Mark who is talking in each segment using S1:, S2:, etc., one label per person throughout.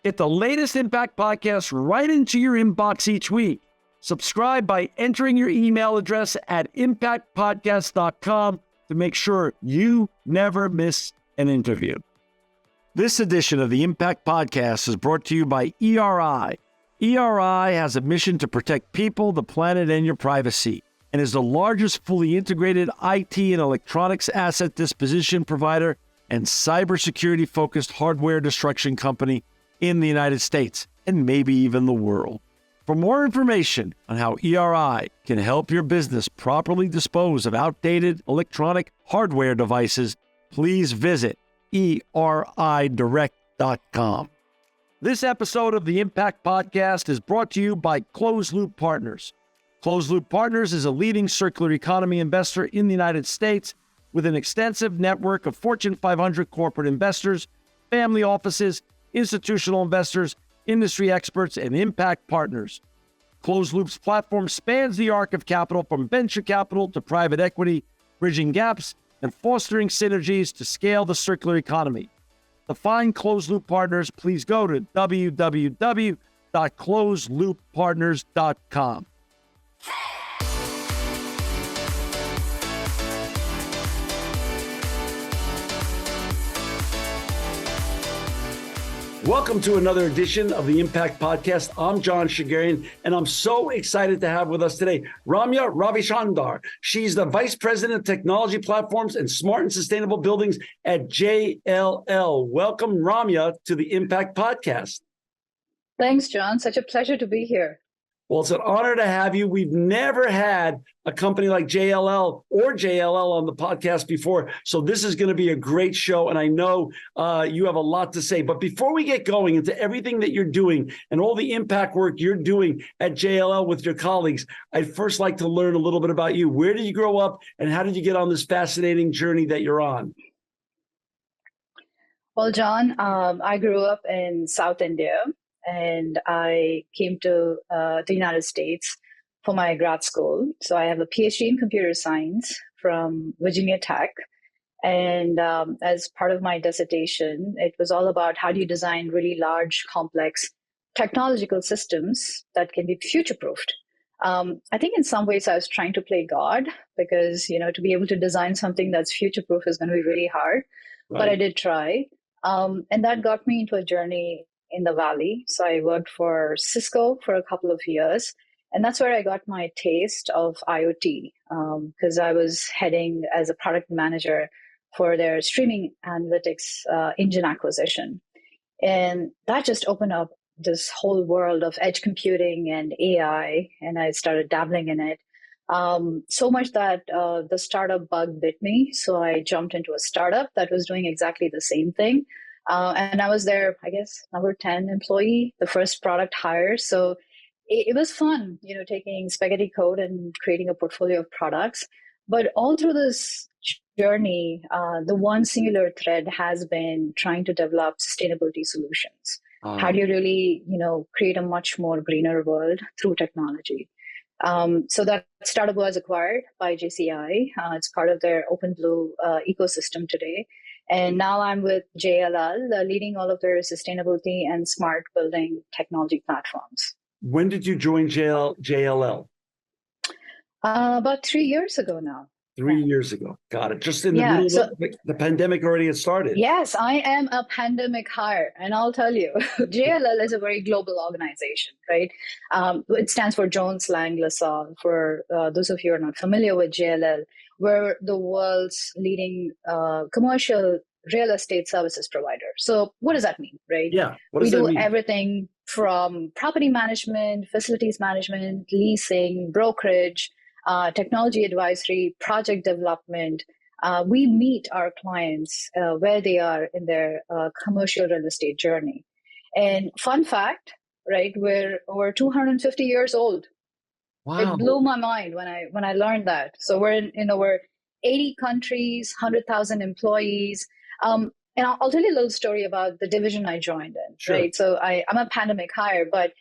S1: Get the latest Impact podcast right into your inbox each week. Subscribe by entering your email address at impactpodcast.com to make sure you never miss an interview. This edition of the Impact Podcast is brought to you by ERI. ERI has a mission to protect people, the planet, and your privacy, and is the largest fully integrated IT and electronics asset disposition provider and cybersecurity-focused hardware destruction company in the United States, and maybe even the world. For more information on how ERI can help your business properly dispose of outdated electronic hardware devices, please visit eridirect.com. This episode of the Impact Podcast is brought to you by Closed Loop Partners. Closed Loop Partners is a leading circular economy investor in the United States with an extensive network of Fortune 500 corporate investors, family offices, institutional investors, industry experts, and impact partners. Closed Loop's platform spans the arc of capital from venture capital to private equity, bridging gaps and fostering synergies to scale the circular economy. To find Closed Loop Partners, please go to www.closedlooppartners.com. Welcome to another edition of the Impact Podcast. I'm John Shigarian, and I'm so excited to have with us today Ramya Ravichandar. She's the Vice President of Technology Platforms and Smart and Sustainable Buildings at JLL. Welcome, Ramya, to the Impact Podcast.
S2: Thanks, John. Such a pleasure to be here.
S1: Well, it's an honor to have you. We've never had a company like JLL or JLL on the podcast before, so this is going to be a great show, and I know you have a lot to say. But before we get going into everything that you're doing and all the impact work you're doing at JLL with your colleagues, I'd first like to learn a little bit about you. Where did you grow up, and how did you get on this fascinating journey that you're on?
S2: Well, John, I grew up in South India, and I came to the United States for my grad school. So I have a PhD in computer science from Virginia Tech. And as part of my dissertation, it was all about how do you design really large, complex technological systems that can be future-proofed. I think in some ways I was trying to play God because, to be able to design something that's future-proof is going to be really hard. Right. But I did try. And that got me into a journey in the Valley. So I worked for Cisco for a couple of years. And that's where I got my taste of IoT because I was heading as a product manager for their streaming analytics engine acquisition. And that just opened up this whole world of edge computing and AI. And I started dabbling in it. So much that the startup bug bit me. So I jumped into a startup that was doing exactly the same thing. And I was their, I guess, number 10 employee, the first product hire. So it was fun, taking spaghetti code and creating a portfolio of products. But all through this journey, the one singular thread has been trying to develop sustainability solutions. How do you really, create a much more greener world through technology? So that startup was acquired by JCI. It's part of their OpenBlue ecosystem today. And now I'm with JLL, leading all of their sustainability and smart building technology platforms.
S1: When did you join JLL?
S2: About 3 years ago now.
S1: 3 years ago. Got it. Just in the middle of the pandemic already had started.
S2: Yes, I am a pandemic hire. And I'll tell you, JLL is a very global organization, right? It stands for Jones Lang LaSalle. For those of you who are not familiar with JLL, we're the world's leading commercial real estate services provider. So what does that mean, right?
S1: Yeah. What does that mean?
S2: We do everything from property management, facilities management, leasing, brokerage, technology advisory, project development. We meet our clients where they are in their commercial real estate journey. And fun fact, right, we're over 250 years old. Wow. It blew my mind when I learned that. So we're in over 80 countries, 100,000 employees. And I'll tell you a little story about the division I joined in, sure. Right? So I'm a pandemic hire, but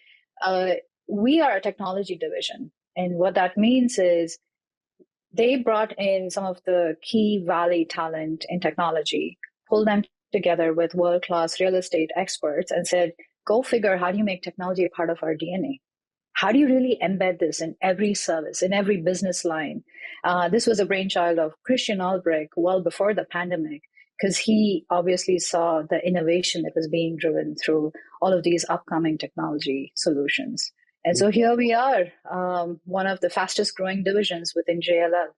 S2: we are a technology division. And what that means is they brought in some of the key Valley talent in technology, pulled them together with world-class real estate experts and said, go figure, how do you make technology a part of our DNA? How do you really embed this in every service, in every business line? This was a brainchild of Christian Albrecht well before the pandemic, because he obviously saw the innovation that was being driven through all of these upcoming technology solutions. And so here we are, one of the fastest growing divisions within JLL.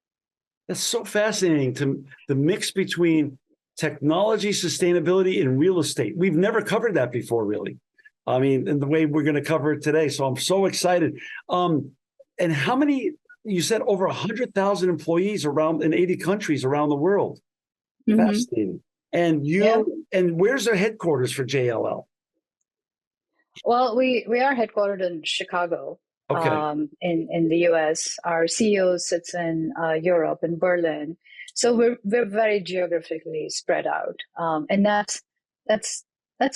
S1: That's so fascinating, to the mix between technology, sustainability, and real estate. We've never covered that before, really. I mean, in the way we're going to cover it today. So I'm so excited. And how many, you said over 100,000 employees around in 80 countries around the world. Mm-hmm. Fascinating. And and where's their headquarters for JLL?
S2: Well, we are headquartered in Chicago, in the US. Our CEO sits in Europe, in Berlin. So we're very geographically spread out. And that's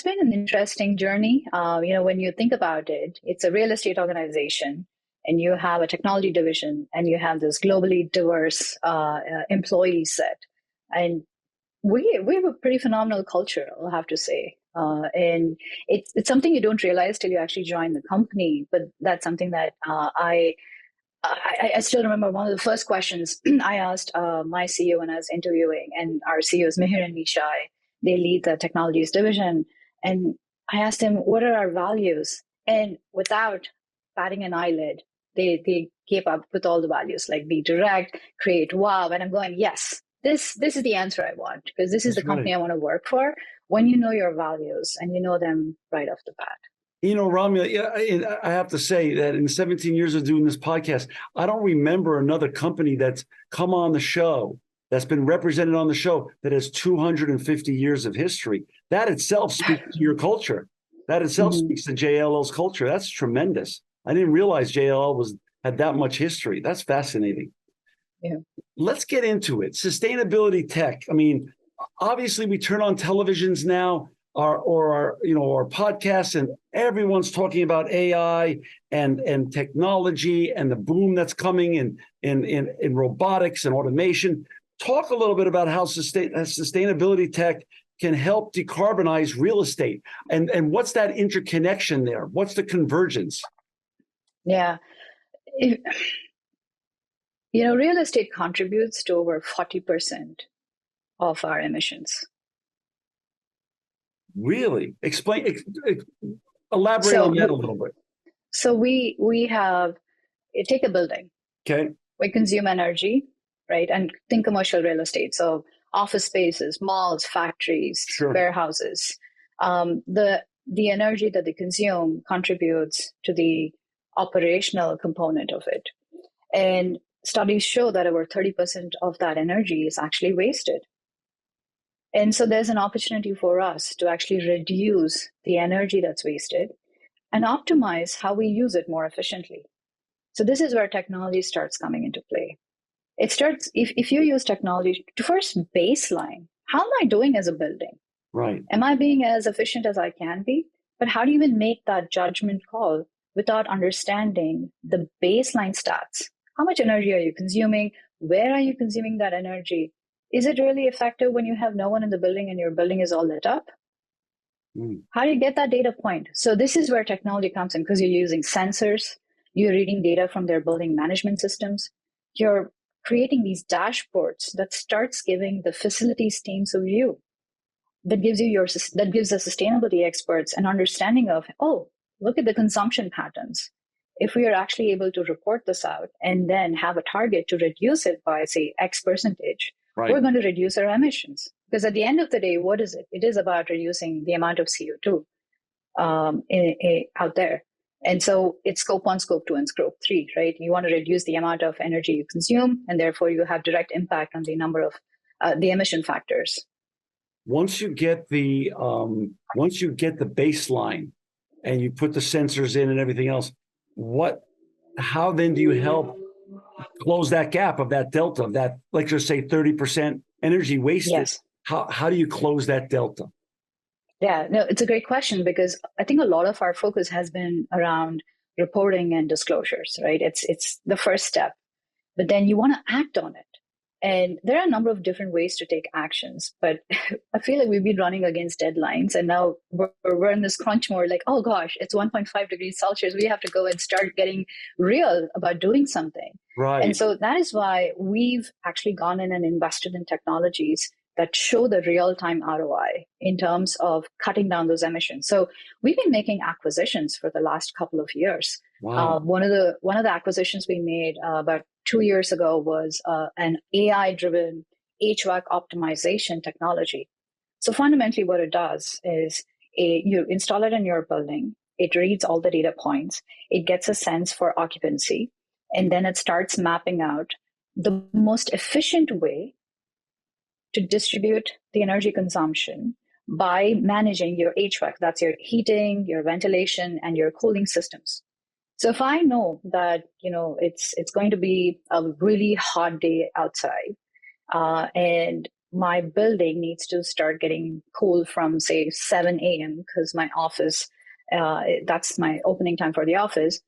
S2: been an interesting journey. When you think about it, it's a real estate organization, and you have a technology division, and you have this globally diverse employee set. And we have a pretty phenomenal culture, I'll have to say. And it's something you don't realize till you actually join the company. But that's something that I still remember one of the first questions I asked my CEO when I was interviewing, and our CEO is Mihir and Nishai. They lead the technologies division. And I asked him, what are our values? And without batting an eyelid, they came up with all the values, like be direct, create wow. And I'm going, yes, this is the answer I want, because this is the company I want to work for. When you know your values and you know them right off the bat.
S1: Ramya, I have to say that in 17 years of doing this podcast, I don't remember another company that's come on the show, that's been represented on the show, that has 250 years of history. That itself speaks to your culture. That itself speaks to JLL's culture. That's tremendous. I didn't realize JLL had that much history. That's fascinating.
S2: Yeah.
S1: Let's get into it. Sustainability tech. I mean, obviously we turn on televisions now, or our podcasts, and everyone's talking about AI and technology and the boom that's coming in robotics and automation. Talk a little bit about how sustainability tech can help decarbonize real estate, and what's that interconnection there? What's the convergence?
S2: Yeah. Real estate contributes to over 40% of our emissions.
S1: Really? Elaborate on that a little bit.
S2: So we take a building. Okay. We consume energy, right? And think commercial real estate. So office spaces, malls, factories, warehouses. The energy that they consume contributes to the operational component of it. And studies show that over 30% of that energy is actually wasted. And so there's an opportunity for us to actually reduce the energy that's wasted and optimize how we use it more efficiently. So this is where technology starts coming into play. It starts, if you use technology to first baseline, how am I doing as a building?
S1: Right.
S2: Am I being as efficient as I can be? But how do you even make that judgment call without understanding the baseline stats? How much energy are you consuming? Where are you consuming that energy? Is it really effective when you have no one in the building and your building is all lit up? How do you get that data point? So this is where technology comes in, because you're using sensors, you're reading data from their building management systems, you're creating these dashboards that starts giving the facilities teams a view, that gives the sustainability experts an understanding of, oh, look at the consumption patterns. If we are actually able to report this out and then have a target to reduce it by, say, X percentage, we're going to reduce our emissions. Because at the end of the day, what is it? It is about reducing the amount of CO2 out there. And so it's scope 1, scope 2, and scope 3, right? You want to reduce the amount of energy you consume, and therefore you have direct impact on the number of the emission factors.
S1: Once you get the baseline and you put the sensors in and everything else, how then do you help close that gap of that delta, of that, like just say 30% energy wasted?
S2: Yes.
S1: How do you close that delta?
S2: Yeah, no, it's a great question, because I think a lot of our focus has been around reporting and disclosures, right? It's the first step, but then you want to act on it. And there are a number of different ways to take actions, but I feel like we've been running against deadlines, and now we're in this crunch mode like, oh gosh, it's 1.5 degrees Celsius. We have to go and start getting real about doing something.
S1: Right.
S2: And so that is why we've actually gone in and invested in technologies that show the real-time ROI in terms of cutting down those emissions. So we've been making acquisitions for the last couple of years.
S1: Wow.
S2: One of the acquisitions we made about 2 years ago was an AI-driven HVAC optimization technology. So fundamentally, what it does is you install it in your building. It reads all the data points. It gets a sense for occupancy, and then it starts mapping out the most efficient way to distribute the energy consumption by managing your HVAC. That's your heating, your ventilation, and your cooling systems. So if I know that it's going to be a really hot day outside, and my building needs to start getting cool from say 7 a.m. because my office, that's my opening time for the office,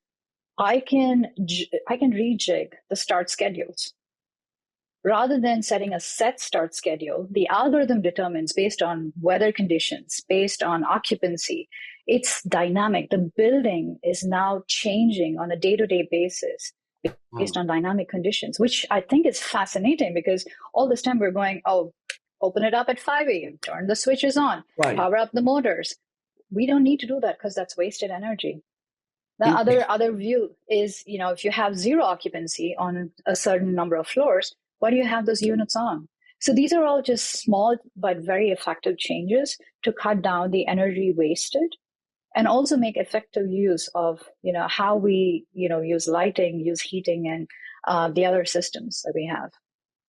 S2: I can rejig the start schedules. Rather than setting a set start schedule, the algorithm determines based on weather conditions, based on occupancy. It's dynamic. The building is now changing on a day-to-day basis based on dynamic conditions, which I think is fascinating because all this time we're going, oh, open it up at 5 a.m., turn the switches on, power up the motors. We don't need to do that because that's wasted energy. The other view is, if you have zero occupancy on a certain number of floors, why do you have those units on? So these are all just small but very effective changes to cut down the energy wasted and also make effective use of, how we, use lighting, use heating, and the other systems that we have.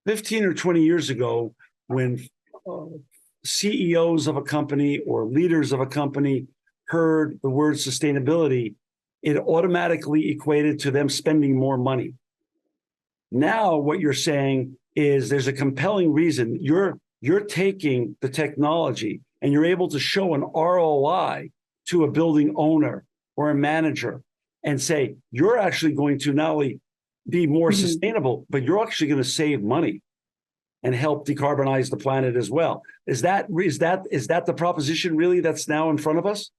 S1: 15 or 20 years ago, when CEOs of a company or leaders of a company heard the word sustainability, it automatically equated to them spending more money. Now, what you're saying is there's a compelling reason. You're taking the technology and you're able to show an ROI to a building owner or a manager and say, you're actually going to not only be more sustainable, but you're actually going to save money and help decarbonize the planet as well. Is that the proposition really that's now in front of us?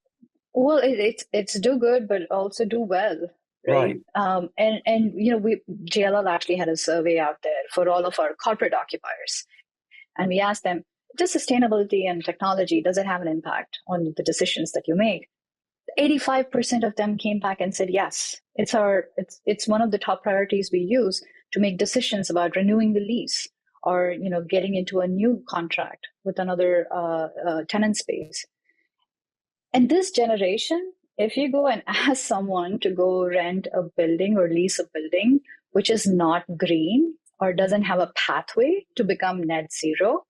S2: Well, it's do good, but also do well. Right. And JLL actually had a survey out there for all of our corporate occupiers. And we asked them, does sustainability and technology, does it have an impact on the decisions that you make? 85% of them came back and said, yes, it's one of the top priorities we use to make decisions about renewing the lease or, getting into a new contract with another tenant space. And this generation, if you go and ask someone to go rent a building or lease a building, which is not green or doesn't have a pathway to become net zero,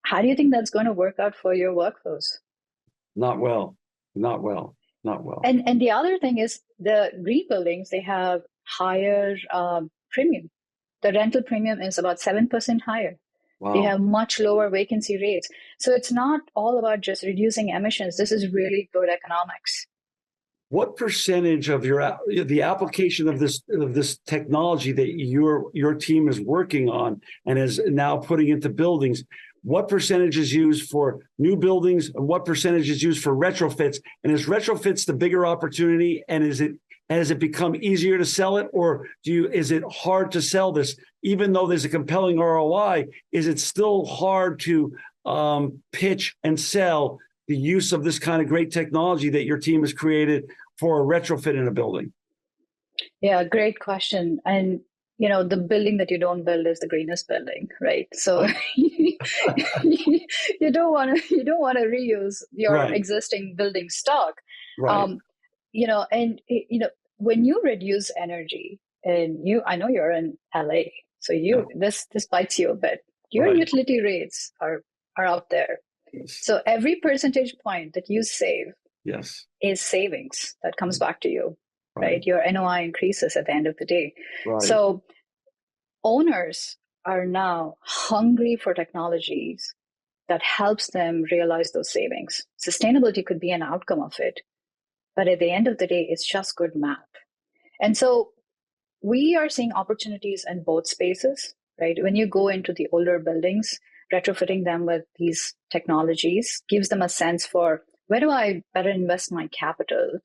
S2: how do you think that's going to work out for your workforce?
S1: Not well.
S2: And the other thing is the green buildings, they have higher premium. The rental premium is about 7% higher. Wow. They have much lower vacancy rates. So it's not all about just reducing emissions. This is really good economics.
S1: What percentage of the application of this technology that your team is working on and is now putting into buildings, what percentage is used for new buildings and what percentage is used for retrofits? And is retrofits the bigger opportunity? And has it become easier to sell it, or is it hard to sell this? Even though there's a compelling ROI, is it still hard to pitch and sell the use of this kind of great technology that your team has created for a retrofit in a building? Yeah,
S2: great question. And the building that you don't build is the greenest building, right? So you don't want to reuse your existing building stock.
S1: Right.
S2: When you reduce energy, and I know you're in LA, so this bites you a bit. Your utility rates are out there.
S1: Yes.
S2: So every percentage point that you save is savings that comes back to you, right? Your NOI increases at the end of the day.
S1: Right.
S2: So owners are now hungry for technologies that helps them realize those savings. Sustainability could be an outcome of it, but at the end of the day, it's just good math. And so we are seeing opportunities in both spaces. right? When you go into the older buildings, retrofitting them with these technologies gives them a sense for where do I better invest my capital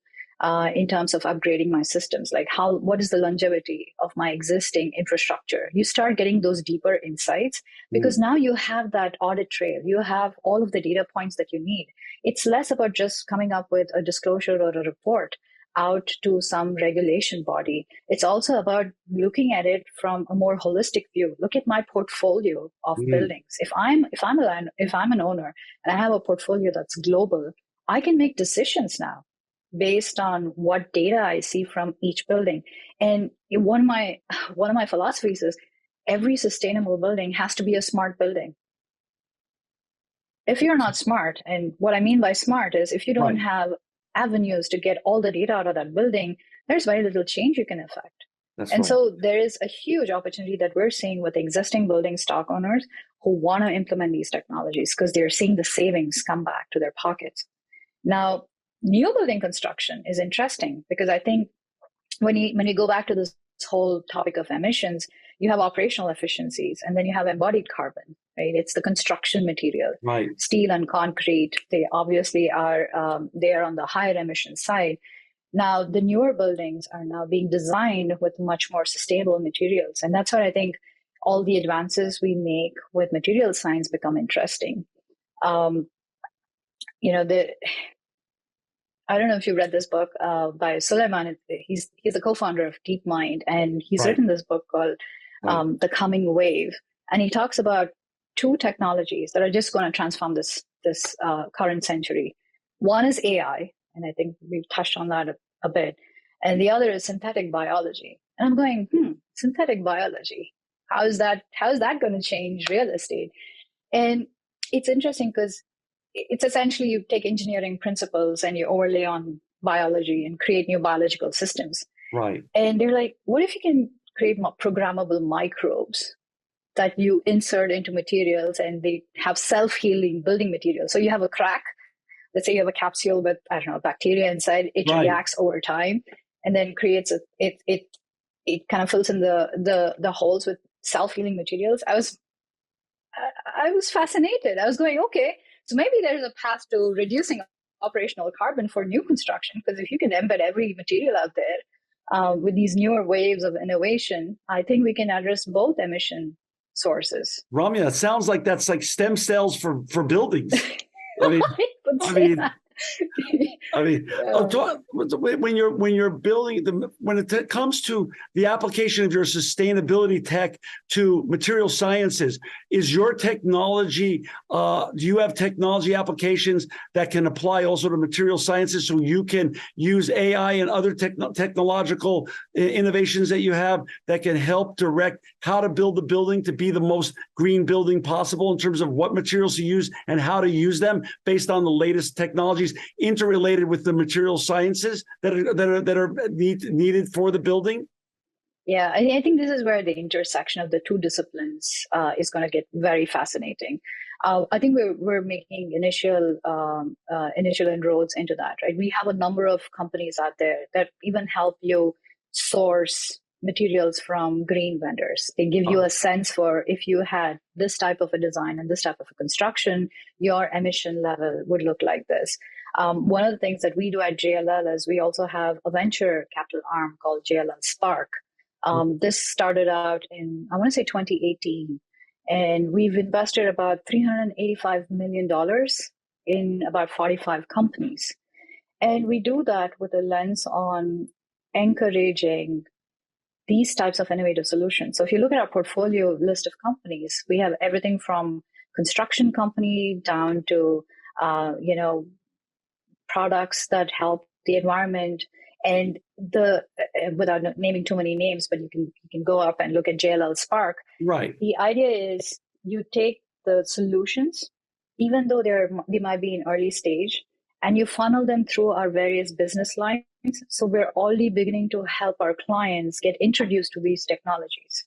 S2: in terms of upgrading my systems? Like what is the longevity of my existing infrastructure? You start getting those deeper insights because now you have that audit trail. You have all of the data points that you need. It's less about just coming up with a disclosure or a report out to some regulation body. It's also about looking at it from a more holistic view. Look at my portfolio of buildings. If I'm an owner and I have a portfolio that's global, I can make decisions now based on what data I see from each building. And one of my philosophies is every sustainable building has to be a smart building. If you're not smart, and what I mean by smart is if you don't have avenues to get all the data out of that building, there's very little change you can affect. So there is a huge opportunity that we're seeing with existing building stock owners who want to implement these technologies because they're seeing the savings come back to their pockets. Now, new building construction is interesting because I think when you go back to this whole topic of emissions, you have operational efficiencies and then you have embodied carbon, right? It's the construction material,
S1: right?
S2: Steel and concrete. They obviously are they are on the higher emission side. Now, the newer buildings are now being designed with much more sustainable materials, and that's where I think all the advances we make with material science become interesting. I don't know if you read this book by Suleiman. He's the co-founder of DeepMind, and he's written this book called The Coming Wave. And he talks about two technologies that are just going to transform this current century. One is AI, and I think we've touched on that a bit. And the other is synthetic biology. And I'm going, synthetic biology. How is that going to change real estate? And it's interesting because it's essentially you take engineering principles and you overlay on biology and create new biological systems.
S1: Right.
S2: And they're like, what if you can create programmable microbes that you insert into materials and they have self-healing building materials? So you have a crack. Let's say you have a capsule with, I don't know, bacteria inside. It reacts over time and then creates it kind of fills in the holes with self-healing materials. I was fascinated. I was going, okay, so maybe there's a path to reducing operational carbon for new construction, because if you can embed every material out there with these newer waves of innovation, I think we can address both emission sources.
S1: Ramya, it sounds like that's like stem cells for buildings. When you're building when it comes to the application of your sustainability tech to material sciences, is your technology? Do you have technology applications that can apply also to material sciences, so you can use AI and other technological innovations that you have that can help direct how to build the building to be the most green building possible in terms of what materials to use and how to use them based on the latest technologies interrelated with the material sciences that are needed for the building?
S2: Yeah, I think this is where the intersection of the two disciplines is going to get very fascinating. I think we're making initial inroads into that, right? We have a number of companies out there that even help you source materials from green vendors. They give you a sense for if you had this type of a design and this type of a construction, your emission level would look like this. One of the things that we do at JLL is we also have a venture capital arm called JLL Spark. This started out in, I want to say 2018, and we've invested about $385 million in about 45 companies. And we do that with a lens on encouraging these types of innovative solutions. So if you look at our portfolio list of companies, we have everything from construction company down to, products that help the environment. And without naming too many names, but you can go up and look at JLL Spark.
S1: Right.
S2: The idea is you take the solutions, even though they might be in early stage, and you funnel them through our various business lines. So we're already beginning to help our clients get introduced to these technologies.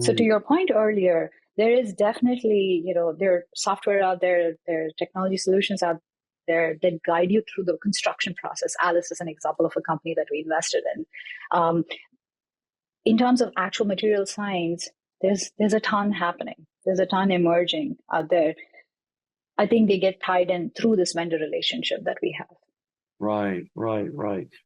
S2: So to your point earlier, there is definitely, there are software out there, there are technology solutions out there that guide you through the construction process. Alice is an example of a company that we invested in. In terms of actual material science, There's a ton happening. There's a ton emerging out there. I think they get tied in through this vendor relationship that we have.
S1: Right.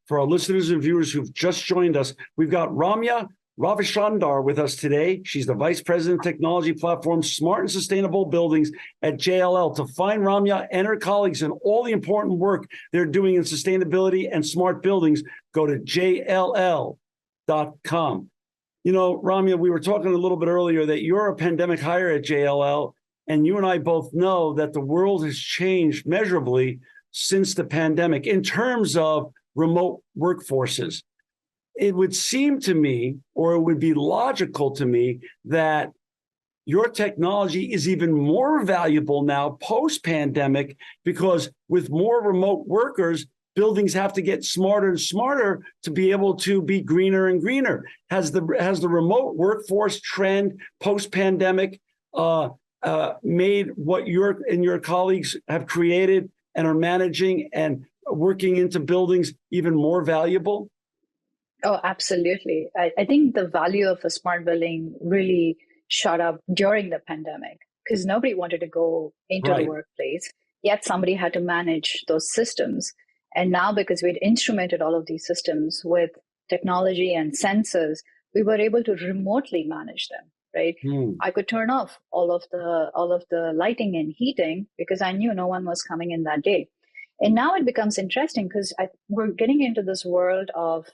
S1: For our listeners and viewers who've just joined us, we've got Ramya Ravichandar with us today. She's the Vice President of Technology Platform, Smart and Sustainable Buildings at JLL. To find Ramya and her colleagues and all the important work they're doing in sustainability and smart buildings, go to JLL.com. You know, Ramya, we were talking a little bit earlier that you're a pandemic hire at JLL, and you and I both know that the world has changed measurably since the pandemic in terms of remote workforces. It would seem to me, or it would be logical to me, that your technology is even more valuable now post-pandemic, because with more remote workers, buildings have to get smarter and smarter to be able to be greener and greener. Has the remote workforce trend post-pandemic made what you and your colleagues have created and are managing and working into buildings even more valuable?
S2: Oh, absolutely. I think the value of a smart building really shot up during the pandemic because nobody wanted to go into the workplace, yet somebody had to manage those systems. And now, because we'd instrumented all of these systems with technology and sensors, we were able to remotely manage them. Right? I could turn off all of the lighting and heating because I knew no one was coming in that day. And now it becomes interesting because we're getting into this world of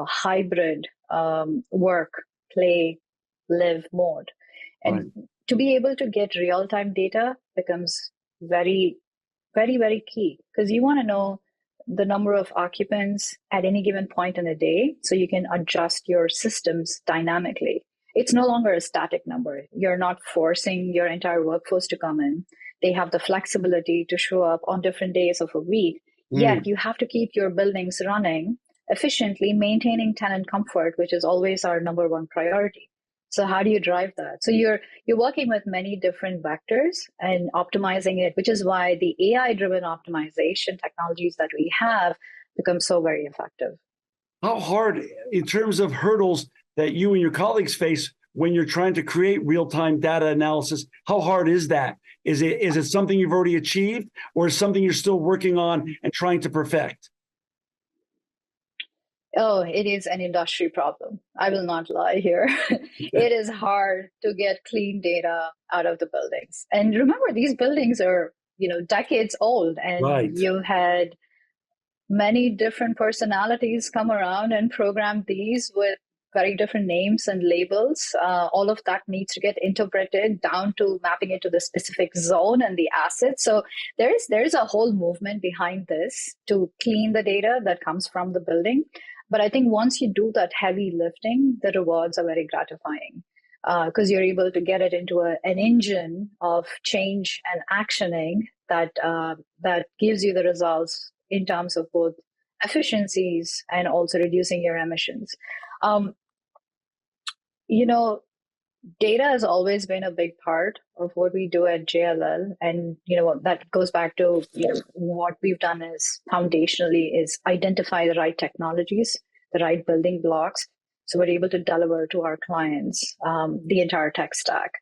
S2: hybrid work, play, live mode, and to be able to get real time data becomes very, very, very key because you want to know the number of occupants at any given point in a day so you can adjust your systems dynamically. It's no longer a static number. You're not forcing your entire workforce to come in. They have the flexibility to show up on different days of a week. Yet you have to keep your buildings running efficiently, maintaining tenant comfort, which is always our number one priority. So how do you drive that? So you're working with many different vectors and optimizing it, which is why the AI-driven optimization technologies that we have become so very effective.
S1: How hard, in terms of hurdles that you and your colleagues face when you're trying to create real-time data analysis, how hard is that? Is it something you've already achieved, or is something you're still working on and trying to perfect?
S2: Oh, it is an industry problem. I will not lie here. It is hard to get clean data out of the buildings. And remember, these buildings are, decades old, and you had many different personalities come around and program these with very different names and labels. All of that needs to get interpreted down to mapping it to the specific zone and the asset. So there's a whole movement behind this to clean the data that comes from the building. But I think once you do that heavy lifting, the rewards are very gratifying because you're able to get it into an engine of change and actioning that gives you the results in terms of both efficiencies and also reducing your emissions. Data has always been a big part of what we do at JLL. And, that goes back to what we've done is foundationally is identify the right technologies, the right building blocks. So we're able to deliver to our clients the entire tech stack.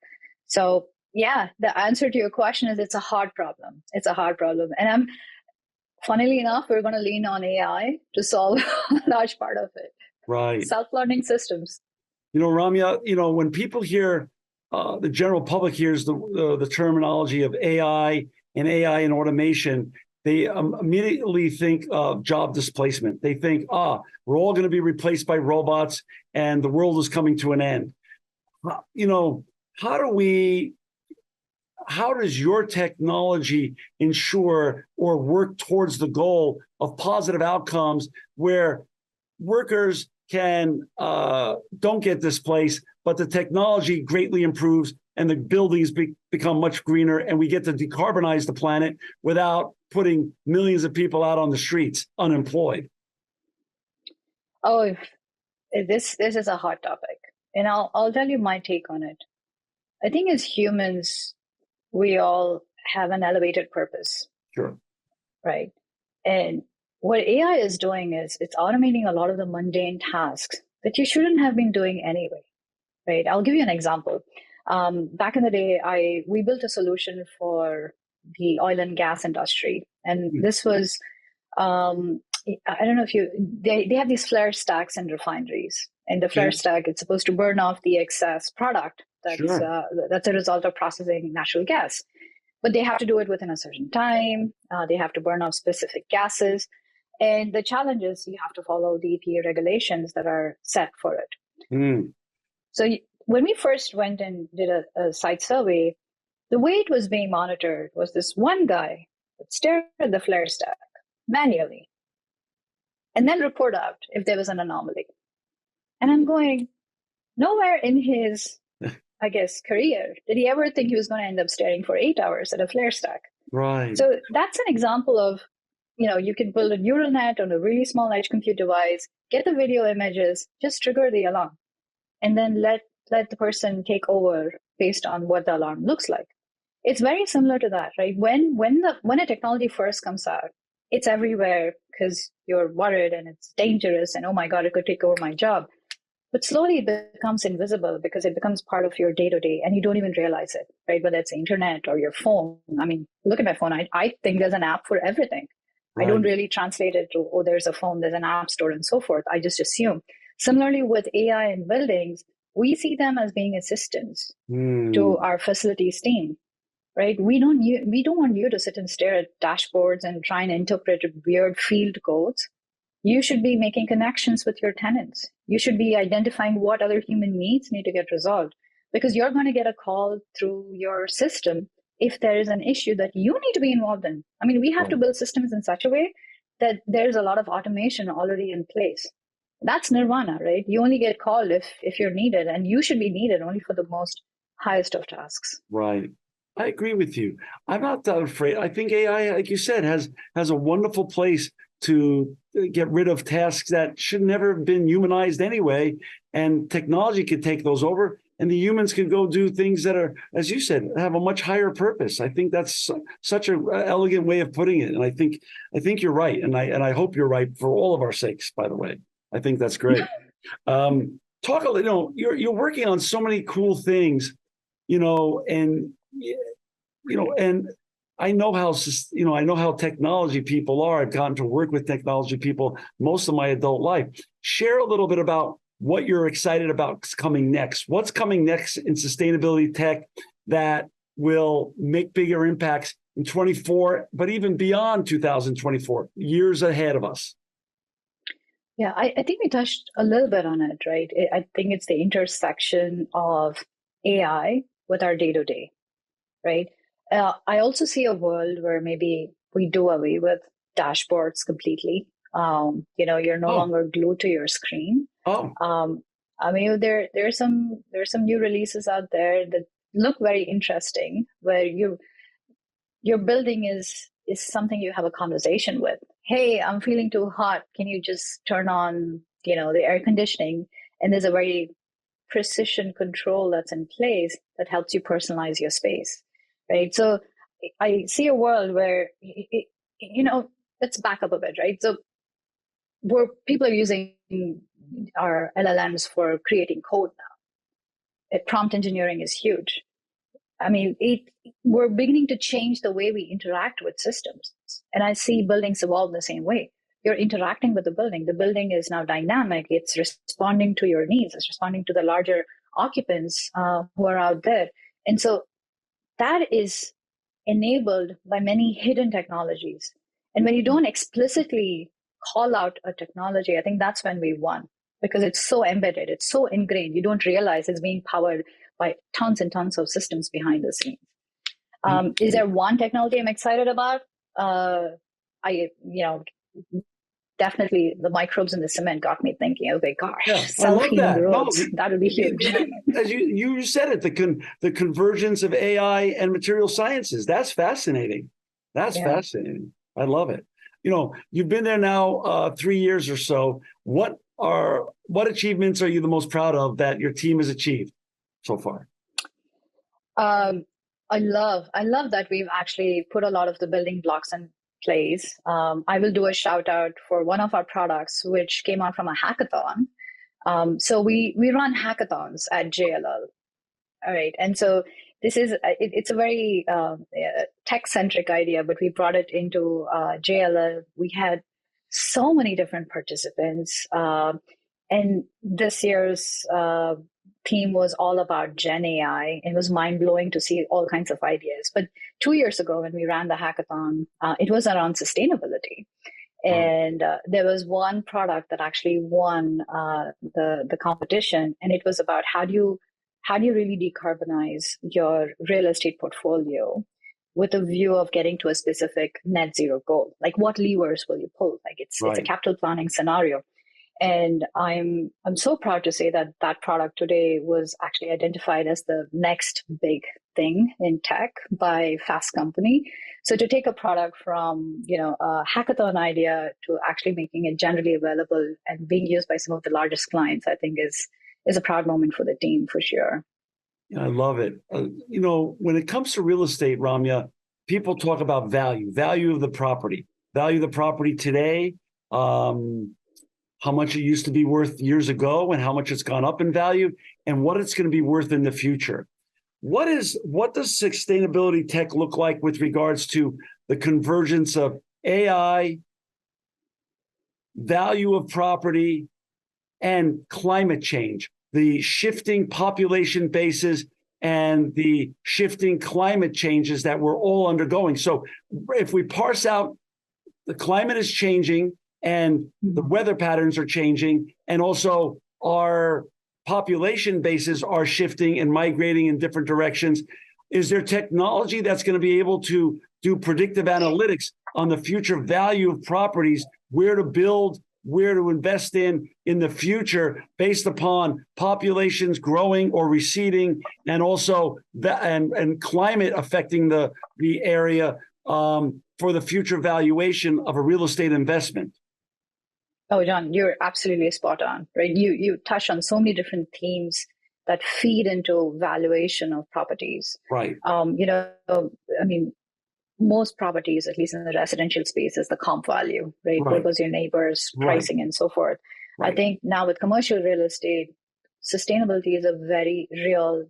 S2: So, yeah, the answer to your question is it's a hard problem. It's a hard problem. And funnily enough, we're going to lean on AI to solve a large part of it.
S1: Right.
S2: Self-learning systems.
S1: Ramya, when people hear, the general public hears the terminology of AI and automation, they immediately think of job displacement. They think, we're all going to be replaced by robots and the world is coming to an end. How does your technology ensure or work towards the goal of positive outcomes where workers don't get displaced, but the technology greatly improves and the buildings become much greener and we get to decarbonize the planet without putting millions of people out on the streets unemployed?
S2: Oh, this is a hot topic. And I'll tell you my take on it. I think as humans, we all have an elevated purpose.
S1: Sure.
S2: Right. And what AI is doing is it's automating a lot of the mundane tasks that you shouldn't have been doing anyway. right? I'll give you an example. Back in the day, we built a solution for the oil and gas industry, and this was I don't know if they have these flare stacks in refineries. And the flare stack, it's supposed to burn off the excess product that's a result of processing natural gas. But they have to do it within a certain time. They have to burn off specific gases. And the challenge is you have to follow the EPA regulations that are set for it. So when we first went and did a site survey, the way it was being monitored was this one guy would stare at the flare stack manually and then report out if there was an anomaly. And I'm going, nowhere in his, I guess, career did he ever think he was going to end up staring for 8 hours at a flare stack.
S1: Right.
S2: So that's an example of, you can build a neural net on a really small edge compute device, get the video images, just trigger the alarm, and then let the person take over based on what the alarm looks like. It's very similar to that, right? When a technology first comes out, it's everywhere because you're worried and it's dangerous and, oh my God, it could take over my job. But slowly it becomes invisible because it becomes part of your day-to-day and you don't even realize it, right? Whether it's the internet or your phone. I mean, look at my phone. I think there's an app for everything. Right. I don't really translate it to, oh, there's a phone, there's an app store and so forth. I just assume. Similarly with AI and buildings, we see them as being assistants to our facilities team. Right? We don't want you to sit and stare at dashboards and try and interpret weird field codes. You should be making connections with your tenants. You should be identifying what other human needs need to get resolved, because you're going to get a call through your system if there is an issue that you need to be involved in. I mean, we have to build systems in such a way that there's a lot of automation already in place. That's nirvana, right? You only get called if you're needed, and you should be needed only for the most highest of tasks.
S1: Right. I agree with you. I'm not that afraid. I think AI, like you said, has a wonderful place to get rid of tasks that should never have been humanized anyway. And technology could take those over, and the humans can go do things that are, as you said, have a much higher purpose. I think that's such an elegant way of putting it. And I think you're right. And I hope you're right for all of our sakes, by the way. I think that's great. Talk a little, you're working on so many cool things, and I know how technology people are. I've gotten to work with technology people most of my adult life. Share a little bit about what you're excited about coming next. What's coming next in sustainability tech that will make bigger impacts in 24, but even beyond 2024, years ahead of us?
S2: Yeah, I think we touched a little bit on it, right? I think it's the intersection of AI with our day-to-day, right? I also see a world where maybe we do away with dashboards completely. You're no longer glued to your screen. I mean, there's some new releases out there that look very interesting, where your building is something you have a conversation with. Hey, I'm feeling too hot. Can you just turn on, the air conditioning? And there's a very precision control that's in place that helps you personalize your space, right? So I see a world where, let's back up a bit, right? So where people are using our LLMs for creating code now. Prompt engineering is huge. I mean, we're beginning to change the way we interact with systems. And I see buildings evolve the same way. You're interacting with the building. The building is now dynamic. It's responding to your needs. It's responding to the larger occupants who are out there. And so that is enabled by many hidden technologies. And when you don't explicitly call out a technology, I think that's when we won, because it's so embedded. It's so ingrained. You don't realize it's being powered by tons and tons of systems behind the scenes. Is there one technology I'm excited about? Definitely the microbes in the cement got me thinking, okay, gosh, self-healing roads, that would be huge.
S1: As you said it, the convergence of AI and material sciences, that's fascinating. That's fascinating. I love it. You've been there now 3 years or so. What achievements are you the most proud of that your team has achieved so far?
S2: I love that we've actually put a lot of the building blocks in place. I will do a shout out for one of our products, which came out from a hackathon. So we run hackathons at JLL. All right. And so this is, it's a very tech centric idea, but we brought it into JLL. We had so many different participants. And this year's theme was all about Gen AI. It was mind blowing to see all kinds of ideas. But 2 years ago, when we ran the hackathon, it was around sustainability. And there was one product that actually won the competition, and it was about how do you really decarbonize your real estate portfolio with a view of getting to a specific net zero goal? Like, what levers will you pull? Like, it's a capital planning scenario. And I'm so proud to say that that product today was actually identified as the next big thing in tech by Fast Company. So to take a product from a hackathon idea to actually making it generally available and being used by some of the largest clients, I think is a proud moment for the team for sure.
S1: I love it. When it comes to real estate, Ramya, people talk about value of the property today. How much it used to be worth years ago and how much it's gone up in value and what it's going to be worth in the future. What does sustainability tech look like with regards to the convergence of AI, value of property, and climate change, the shifting population bases and the shifting climate changes that we're all undergoing? So if we parse out, the climate is changing, and the weather patterns are changing, and also our population bases are shifting and migrating in different directions. Is there technology that's going to be able to do predictive analytics on the future value of properties, where to build, where to invest in the future based upon populations growing or receding, and also and climate affecting the area for the future valuation of a real estate investment?
S2: Oh, John, you're absolutely spot on, right? You touch on so many different themes that feed into valuation of properties.
S1: Right.
S2: Most properties, at least in the residential space, is the comp value, right? What was your neighbor's pricing and so forth. Right. I think now with commercial real estate, sustainability is a very real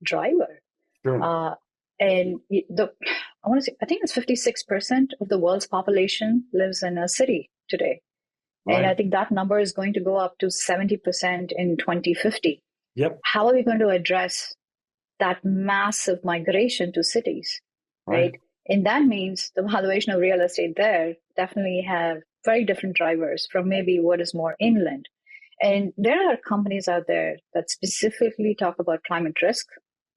S2: driver.
S1: Sure.
S2: And I think it's 56% of the world's population lives in a city today. And I think that number is going to go up to 70% in 2050.
S1: Yep.
S2: How are we going to address that massive migration to cities, right? And that means the valuation of real estate there definitely have very different drivers from maybe what is more inland. And there are companies out there that specifically talk about climate risk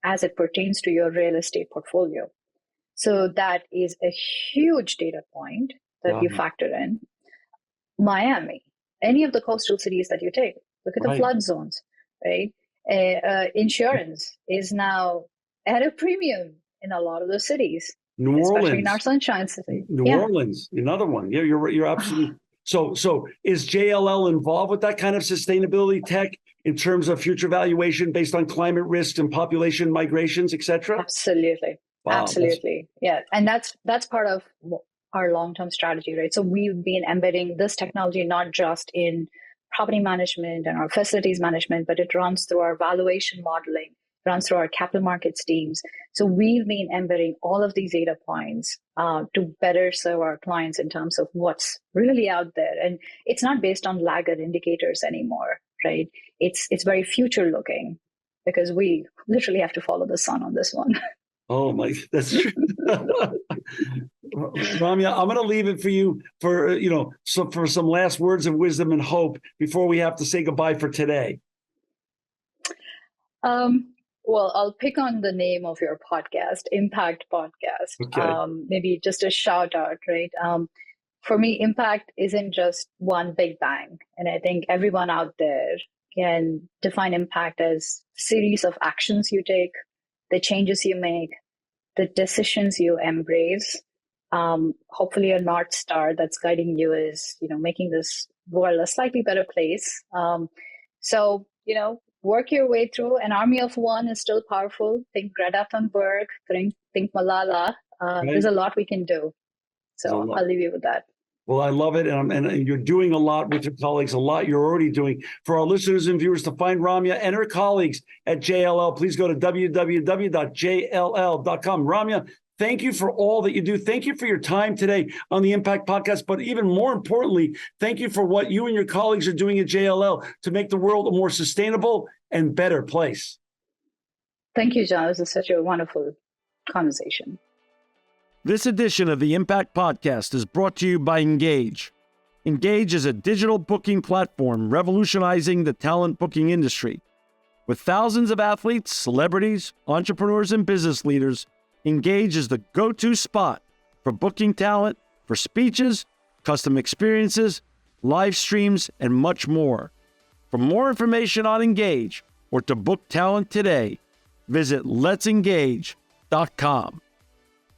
S2: as it pertains to your real estate portfolio. So that is a huge data point that you factor in. Miami, any of the coastal cities that you take, look at the flood zones, right? Insurance is now at a premium in a lot of the cities, especially in our Sunshine City.
S1: New Orleans, another one. Yeah, you're absolutely. So is JLL involved with that kind of sustainability tech in terms of future valuation based on climate risks and population migrations, et cetera?
S2: Absolutely. Wow, absolutely. Yeah. And that's part of our long-term strategy, right? So we've been embedding this technology not just in property management and our facilities management, but it runs through our valuation modeling, runs through our capital markets teams. So we've been embedding all of these data points to better serve our clients in terms of what's really out there. And it's not based on laggard indicators anymore, right? It's very future looking, because we literally have to follow the sun on this one.
S1: Oh my, that's true. Ramya, I'm going to leave it for you for some last words of wisdom and hope before we have to say goodbye for today.
S2: Well, I'll pick on the name of your podcast, Impact Podcast.
S1: Okay.
S2: Maybe just a shout out, right? For me, impact isn't just one big bang. And I think everyone out there can define impact as a series of actions you take, the changes you make, the decisions you embrace. Hopefully a North Star that's guiding you is, making this world a slightly better place. So, work your way through. An army of one is still powerful. Think Greta Thunberg, think Malala. There's a lot we can do. So I'll leave you with that.
S1: Well, I love it. And you're doing a lot with your colleagues, a lot you're already doing. For our listeners and viewers to find Ramya and her colleagues at JLL, please go to www.jll.com. Ramya, thank you for all that you do. Thank you for your time today on the Impact Podcast. But even more importantly, thank you for what you and your colleagues are doing at JLL to make the world a more sustainable and better place.
S2: Thank you, John. This is such a wonderful conversation.
S1: This edition of the Impact Podcast is brought to you by Engage. Engage is a digital booking platform revolutionizing the talent booking industry. With thousands of athletes, celebrities, entrepreneurs, and business leaders, Engage is the go-to spot for booking talent, for speeches, custom experiences, live streams, and much more. For more information on Engage or to book talent today, visit letsengage.com.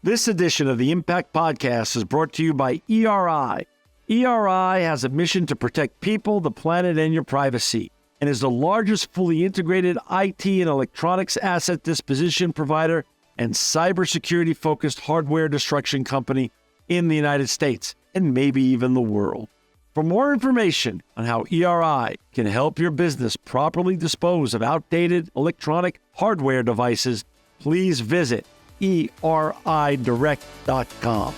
S1: This edition of the Impact Podcast is brought to you by ERI. ERI has a mission to protect people, the planet, and your privacy, and is the largest fully integrated IT and electronics asset disposition provider and cybersecurity-focused hardware destruction company in the United States, and maybe even the world. For more information on how ERI can help your business properly dispose of outdated electronic hardware devices, please visit eridirect.com.